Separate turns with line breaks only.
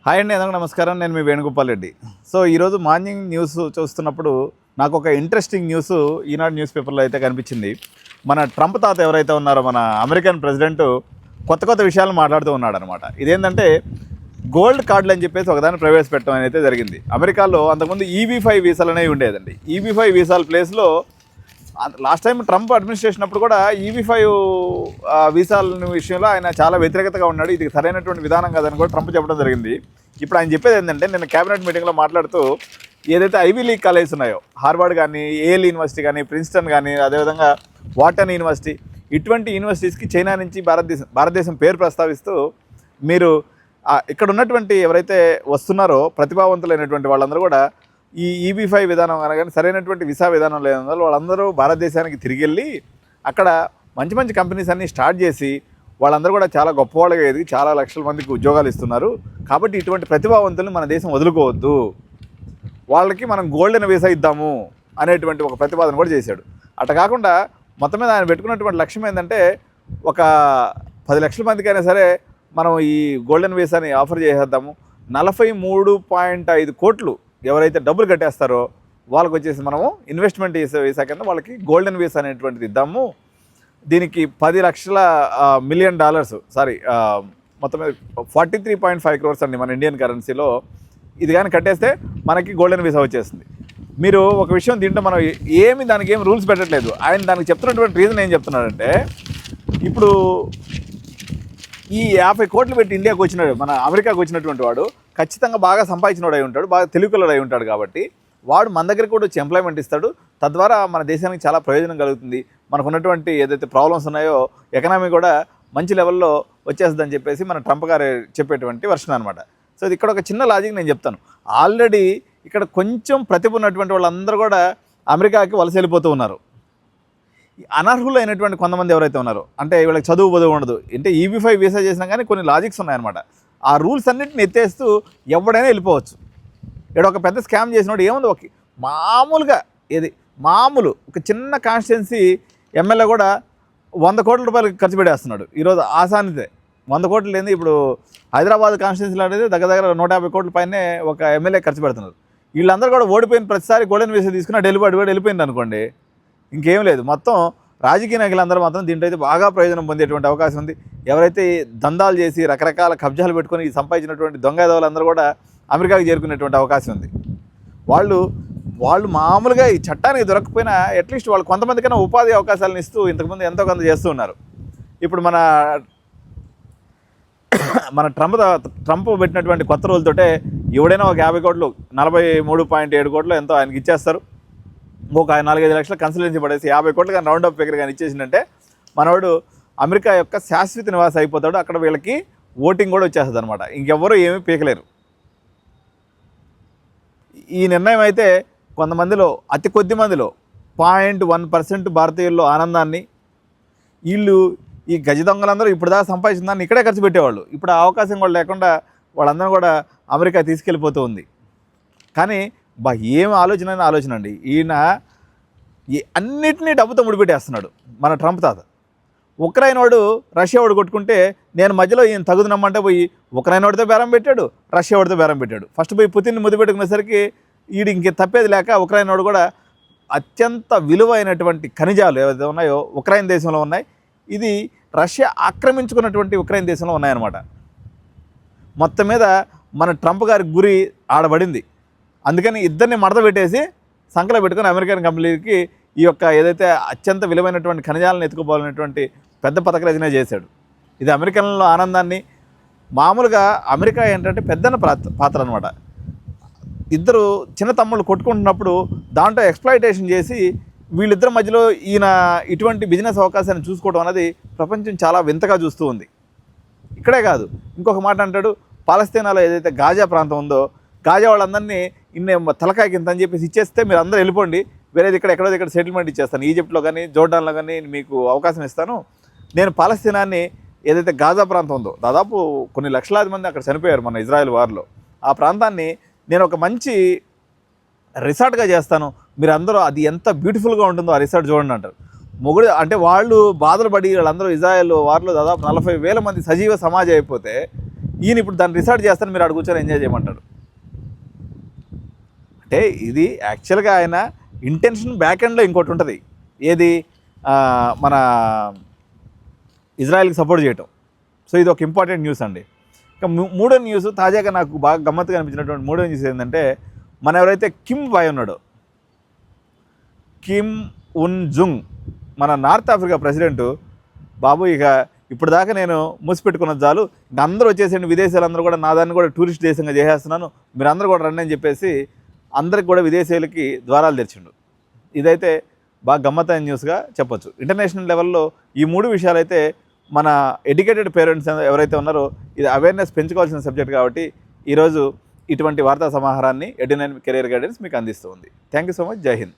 Hi అండి, అందరికీ నమస్కారం. నేను మీ వేణుగోపాల్ రెడ్డి. సో ఈరోజు మార్నింగ్ న్యూస్ చూస్తున్నప్పుడు నాకు ఒక ఇంట్రెస్టింగ్ న్యూస్ ఈనాడు న్యూస్ పేపర్లో అయితే కనిపించింది. మన ట్రంప్ తాత ఎవరైతే ఉన్నారో మన అమెరికన్ ప్రెసిడెంట్ కొత్త విషయాలు మాట్లాడుతూ ఉన్నాడు అనమాట. ఇదేంటంటే గోల్డ్ కార్డులు అని చెప్పేసి ఒకదాన్ని ప్రవేశపెట్టడం అయితే జరిగింది. అమెరికాలో అంతకుముందు EB-5 వీసాలు అనేవి ఉండేదండి. EB-5 వీసాల ప్లేస్లో లాస్ట్ టైం ట్రంప్ అడ్మినిస్ట్రేషన్ అప్పుడు కూడా EB-5 వీసాల విషయంలో ఆయన చాలా వ్యతిరేకతగా ఉన్నాడు. ఇది సరైనటువంటి విధానం కాదని కూడా ట్రంప్ చెప్పడం జరిగింది. ఇప్పుడు ఆయన చెప్పేది ఏంటంటే, నిన్న క్యాబినెట్ మీటింగ్లో మాట్లాడుతూ ఏదైతే ఐవీ లీగ్ కాలేజెస్ ఉన్నాయో, హార్వర్డ్ కానీ, ఏఎల్ యూనివర్సిటీ కానీ, ప్రిన్స్టన్ కానీ, అదేవిధంగా వాటన్ యూనివర్సిటీ, ఇటువంటి యూనివర్సిటీస్కి చైనా నుంచి భారతదేశం పేరు ప్రస్తావిస్తూ మీరు ఇక్కడ ఉన్నటువంటి ఎవరైతే వస్తున్నారో ప్రతిభావంతులైనటువంటి వాళ్ళందరూ కూడా ఈ EB-5 విధానం అనగానే సరైనటువంటి వీసా విధానం లేనందువల్ల వాళ్ళందరూ భారతదేశానికి తిరిగి వెళ్ళి అక్కడ మంచి కంపెనీస్ అన్నీ స్టార్ట్ చేసి వాళ్ళందరూ కూడా చాలా గొప్పవాళ్ళగా ఎదిగి చాలా లక్షల మందికి ఉద్యోగాలు ఇస్తున్నారు. కాబట్టి ఇటువంటి ప్రతిభావంతులను మన దేశం వదులుకోవద్దు, వాళ్ళకి మనం గోల్డెన్ వీసా ఇద్దాము అనేటువంటి ఒక ప్రతిపాదన కూడా చేశాడు. అట్లా కాకుండా మొత్తం మీద ఆయన పెట్టుకున్నటువంటి లక్ష్యం ఏంటంటే, ఒక 10 లక్షల మందికైనా సరే మనం ఈ గోల్డెన్ వీసాని ఆఫర్ చేసేద్దాము. 43.5 కోట్లు ఎవరైతే డబ్బులు కట్టేస్తారో వాళ్ళకి వచ్చేసి మనము ఇన్వెస్ట్మెంట్ వీసా కింద వాళ్ళకి గోల్డెన్ వీసా అనేటువంటిది ఇద్దాము. దీనికి $10 మిలియన్ మొత్తం 43.5 క్రోర్స్ అండి మన ఇండియన్ కరెన్సీలో. ఇది కానీ కట్టేస్తే మనకి గోల్డెన్ వీసా వచ్చేస్తుంది. మీరు ఒక విషయం దీంట్లో మనం దానికి ఏం రూల్స్ పెట్టట్లేదు. ఆయన దానికి చెప్తున్నటువంటి రీజన్ ఏం చెప్తున్నాడంటే, ఇప్పుడు ఈ 50 కోట్లు పెట్టి ఇండియాకి వచ్చినాడు, మన అమెరికాకు వచ్చినటువంటి వాడు ఖచ్చితంగా బాగా సంపాదించినోడు అయి ఉంటాడు, బాగా తెలుగులో అయి ఉంటాడు. కాబట్టి వాడు మన దగ్గరికి కూడా వచ్చి ఎంప్లాయ్మెంట్ ఇస్తాడు. తద్వారా మన దేశానికి చాలా ప్రయోజనం కలుగుతుంది. మనకు ఉన్నటువంటి ఏదైతే ప్రాబ్లమ్స్ ఉన్నాయో ఎకనామీ కూడా మంచి లెవెల్లో వచ్చేస్తుందని చెప్పేసి మన ట్రంప్ గారు చెప్పేటువంటి వర్షన్ అనమాట. సో ఇది ఇక్కడ ఒక చిన్న లాజిక్ నేను చెప్తాను. ఆల్రెడీ ఇక్కడ కొంచెం ప్రతిభ ఉన్నటువంటి వాళ్ళందరూ కూడా అమెరికాకి వలస వెళ్ళిపోతూ ఉన్నారు. అనర్హులైనటువంటి కొంతమంది ఎవరైతే ఉన్నారో, అంటే వీళ్ళకి చదువు ఉండదు, అంటే EB-5 వీసా చేసినా కానీ కొన్ని లాజిక్స్ ఉన్నాయన్నమాట. ఆ రూల్స్ అన్నింటిని ఎత్తేస్తూ ఎవడైనా వెళ్ళిపోవచ్చు. ఇక్కడ ఒక పెద్ద స్కామ్ చేసినప్పుడు ఏముంది, మామూలు ఒక చిన్న కాన్స్టిట్యున్సీ ఎమ్మెల్యే కూడా 100 కోట్ల రూపాయలు ఖర్చు పెట్టేస్తున్నాడు. ఈరోజు ఆసానిదే 100 కోట్లు లేని ఇప్పుడు హైదరాబాద్ కాన్స్టిట్యున్సీలో అనేది దగ్గర 150 కోట్ల పైనే ఒక ఎమ్మెల్యే ఖర్చు పెడుతున్నారు. వీళ్ళందరూ కూడా ఓడిపోయిన ప్రతిసారి గోల్డెన్ వీసా తీసుకుని వెళ్ళిపోయింది అనుకోండి, ఇంకేం లేదు. మొత్తం రాజకీయ నాయకులందరూ మాత్రం దీంట్లో అయితే బాగా ప్రయోజనం పొందేటువంటి అవకాశం ఉంది. ఎవరైతే దందాలు చేసి రకరకాల కబ్జాలు పెట్టుకొని సంపాదించినటువంటి దొంగదవులందరూ కూడా అమెరికాకి చేరుకునేటువంటి అవకాశం ఉంది. వాళ్ళు మామూలుగా ఈ చట్టానికి దొరకకపోయినా అట్లీస్ట్ వాళ్ళు కొంతమందికైనా ఉపాధి అవకాశాలను ఇస్తూ ఇంతకుముందు ఎంతో కొంత చేస్తూ ఉన్నారు. ఇప్పుడు మన ట్రంప్ పెట్టినటువంటి కొత్త రోజులతోటే ఎవడైనా ఒక 50 కోట్లు 43.7 కోట్లు ఎంతో ఆయనకి ఇచ్చేస్తారు. ఒక 4-5 లక్షల కన్సల్టెన్సీ పడేసి 50 కోట్లు కానీ రౌండ్ అప్ ఫిగర్ కానీ ఇచ్చేసిందంటే మనవాడు అమెరికా యొక్క శాశ్వత నివాసం అయిపోతాడు. అక్కడ వీళ్ళకి ఓటింగ్ కూడా వచ్చేస్తుంది అనమాట. ఇంకెవ్వరూ ఏమీ పీకలేరు. ఈ నిర్ణయం అయితే కొంతమందిలో, అతి కొద్ది మందిలో 0.1% భారతీయుల్లో ఆనందాన్ని, వీళ్ళు ఈ గజ దొంగలందరూ ఇప్పుడు దాకా సంపాదించిన దాన్ని ఇక్కడే ఖర్చు పెట్టేవాళ్ళు. ఇప్పుడు ఆ అవకాశం కూడా లేకుండా వాళ్ళందరూ కూడా అమెరికా తీసుకెళ్ళిపోతూ ఉంది. కానీ ఏం ఆలోచన అండి. ఈయన అన్నిటినీ డబ్బుతో ముడిపెట్టేస్తున్నాడు మన ట్రంప్ తాత. ఉక్రెయిన్ వాడు రష్యా వాడు కొట్టుకుంటే నేను మధ్యలో ఈయన తగుదనమ్మంటే పోయి ఉక్రెయిన్ వాడితో బేరం పెట్టాడు, రష్యా వాడితో బేరం పెట్టాడు. ఫస్ట్ పోయి పుతిన్ని ముద్దు పెట్టుకునేసరికి ఈడు ఇంక తప్పేది లేక ఉక్రెయిన్ వాడు కూడా అత్యంత విలువైనటువంటి ఖనిజాలు ఏవైతే ఉన్నాయో ఉక్రెయిన్ దేశంలో ఉన్నాయి, ఇది రష్యా ఆక్రమించుకున్నటువంటి ఉక్రెయిన్ దేశంలో ఉన్నాయన్నమాట. మొత్తం మీద మన ట్రంప్ గారి గురి ఆడబడింది. అందుకని ఇద్దరిని మడత పెట్టేసి సంకలో పెట్టుకుని అమెరికన్ కంపెనీకి ఈ యొక్క ఏదైతే అత్యంత విలువైనటువంటి ఖనిజాలను ఎత్తుకుపోవాలనేటువంటి పెద్ద పథక రచన చేశాడు. ఇది అమెరికన్లో ఆనందాన్ని, మామూలుగా అమెరికా ఏంటంటే పెద్దన పాత్ర అనమాట. ఇద్దరు చిన్న తమ్ముళ్ళు కొట్టుకుంటున్నప్పుడు దాంట్లో ఎక్స్ప్లాయిటేషన్ చేసి వీళ్ళిద్దరి మధ్యలో ఈయన ఇటువంటి బిజినెస్ అవకాశాన్ని చూసుకోవడం అనేది ప్రపంచం చాలా వింతగా చూస్తూ ఉంది. ఇక్కడే కాదు, ఇంకొక మాట అంటాడు, పాలస్తీనాలో ఏదైతే గాజా ప్రాంతం ఉందో గాజా వాళ్ళందరినీ తలకాయకి ఇంత అని చెప్పేసి ఇచ్చేస్తే మీరు అందరూ వెళ్ళిపోండి, వేరేది ఎక్కడో సెటిల్మెంట్ ఇచ్చేస్తాను, ఈజిప్ట్లో కానీ జోర్డాన్లో కానీ మీకు అవకాశం ఇస్తాను. నేను పాలస్తీనాన్ని ఏదైతే గాజా ప్రాంతం ఉందో దాదాపు కొన్ని లక్షలాది మంది అక్కడ చనిపోయారు మన ఇజ్రాయెల్ వార్లో, ఆ ప్రాంతాన్ని నేను ఒక మంచి రిసార్ట్గా చేస్తాను, మీరు అందరూ అది ఎంత బ్యూటిఫుల్గా ఉంటుందో ఆ రిసార్ట్ చూడండి అంటారు. మొగుడు అంటే వాళ్ళు బాధలు పడి వాళ్ళందరూ ఇజ్రాయెల్ వార్లో దాదాపు 40,000 మంది సజీవ సమాజం అయిపోతే ఈయన ఇప్పుడు దాన్ని రిసార్ట్ చేస్తాను మీరు అక్కడ కూర్చొని ఎంజాయ్ చేయమంటాడు. అంటే ఇది యాక్చువల్గా ఆయన ఇంటెన్షన్ బ్యాక్ ఎండ్లో ఇంకోటి ఉంటుంది. ఏది మన ఇజ్రాయెల్కి సపోర్ట్ చేయటం. సో ఇది ఒక ఇంపార్టెంట్ న్యూస్ అండి. ఇక మూడో న్యూస్ తాజాగా నాకు బాగా గమ్మత్తుగా అనిపించినటువంటి మూడో న్యూస్ ఏంటంటే, మన ఎవరైతే కిమ్ బాయ్ ఉన్నాడో, కిమ్ ఉన్ జుంగ్, మన నార్త్ ఆఫ్రికా ప్రెసిడెంటు, బాబు ఇక ఇప్పుడు దాకా నేను మూసిపెట్టుకున్న చాలు, ఇంక అందరూ వచ్చేసండి, విదేశాలందరూ కూడా నా దాన్ని కూడా టూరిస్ట్ దేశంగా చేసేస్తున్నాను, మీరు అందరూ కూడా రండి అని చెప్పేసి అందరికి కూడా విదేశీయులకి ద్వారాలు తెరిచిండు. ఇదైతే బాగా గమ్మత్తైన న్యూస్గా చెప్పొచ్చు. ఇంటర్నేషనల్ లెవెల్లో ఈ మూడు విషయాలు అయితే మన ఎడ్యుకేటెడ్ పేరెంట్స్ ఎవరైతే ఉన్నారో ఇది అవేర్నెస్ పెంచుకోవాల్సిన సబ్జెక్ట్ కాబట్టి ఈరోజు ఇటువంటి వార్తా సమాహారాన్ని ఎడ్యునైన్ కెరియర్ గైడెన్స్ మీకు అందిస్తుంది. Thank you so much. జై హింద్.